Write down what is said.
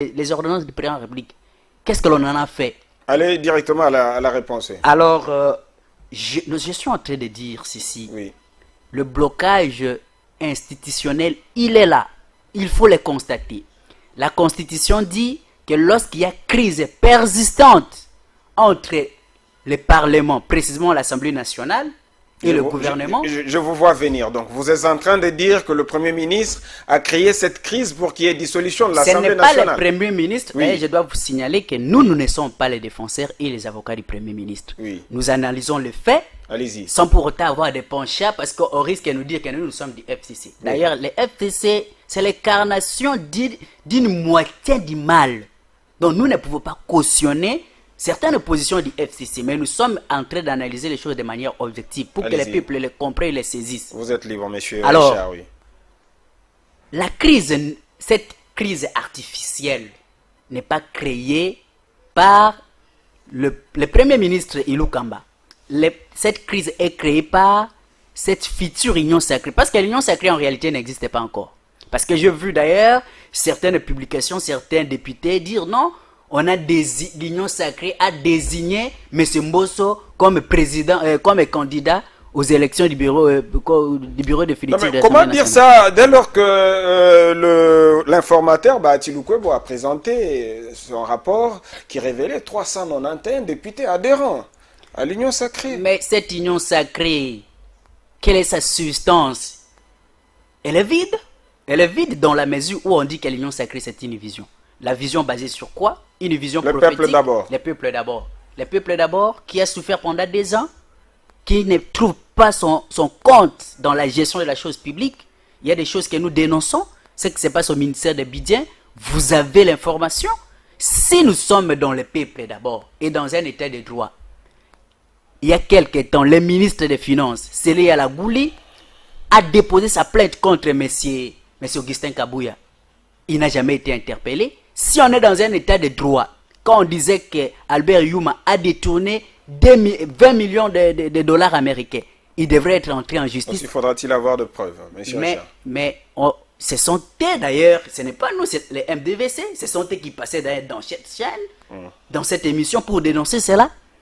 les ordonnances du président de la République. Qu'est-ce que l'on en a fait? Allez directement à la réponse. Alors, je suis en train de dire ceci. Oui. Le blocage institutionnel, il est là. Il faut le constater. La Constitution dit que lorsqu'il y a crise persistante entre le Parlement, précisément l'Assemblée nationale, et le gouvernement... Je vous vois venir. Donc, vous êtes en train de dire que le Premier ministre a créé cette crise pour qu'il y ait dissolution de l'Assemblée nationale. Ce n'est pas le Premier ministre. Oui. Mais je dois vous signaler que nous ne sommes pas les défenseurs et les avocats du Premier ministre. Oui. Nous analysons les faits. Allez-y. Sans pour autant avoir des penchants parce qu'on risque de nous dire que nous sommes du FCC. Oui. D'ailleurs, le FCC, c'est l'incarnation d'une moitié du mal. Donc, nous ne pouvons pas cautionner certaines positions du FCC, mais nous sommes en train d'analyser les choses de manière objective pour que les peuples les comprennent et les saisissent. Vous êtes libre, monsieur. Alors, Richard, oui. La crise, cette crise artificielle n'est pas créée par le Premier ministre Ilou Kamba. Cette crise est créée par cette future union sacrée. Parce que l'union sacrée en réalité n'existait pas encore. Parce que j'ai vu d'ailleurs certaines publications, certains députés dire non, on a l'union sacrée a désigné M. Mbosso comme président, comme candidat aux élections du bureau définitif de comment dire ça dès lors que l'informateur Bahati Lukwebo a présenté son rapport qui révélait 391 députés adhérents à l'union sacrée. Mais cette union sacrée, quelle est sa substance? Elle est vide. Elle est vide dans la mesure où on dit que l'union sacrée c'est une vision. La vision basée sur quoi? Une vision prophétique. Le peuple d'abord. Le peuple d'abord. Le peuple d'abord qui a souffert pendant des ans, qui ne trouve pas son compte dans la gestion de la chose publique. Il y a des choses que nous dénonçons. Ce qui se passe au ministère des Bidiens. Vous avez l'information. Si nous sommes dans le peuple d'abord et dans un état de droit, il y a quelque temps, le ministre des Finances, Sélé Alagouli, a déposé sa plainte contre M. Augustin Kabouya. Il n'a jamais été interpellé. Si on est dans un état de droit, quand on disait que Albert Youma a détourné 20 millions de dollars américains, il devrait être entré en justice. Il faudra-t-il avoir de preuves, monsieur Richard? Mais ce sont eux d'ailleurs, ce n'est pas nous, c'est les MDVC, ce sont eux qui passaient dans cette chaîne, dans cette émission pour dénoncer cela.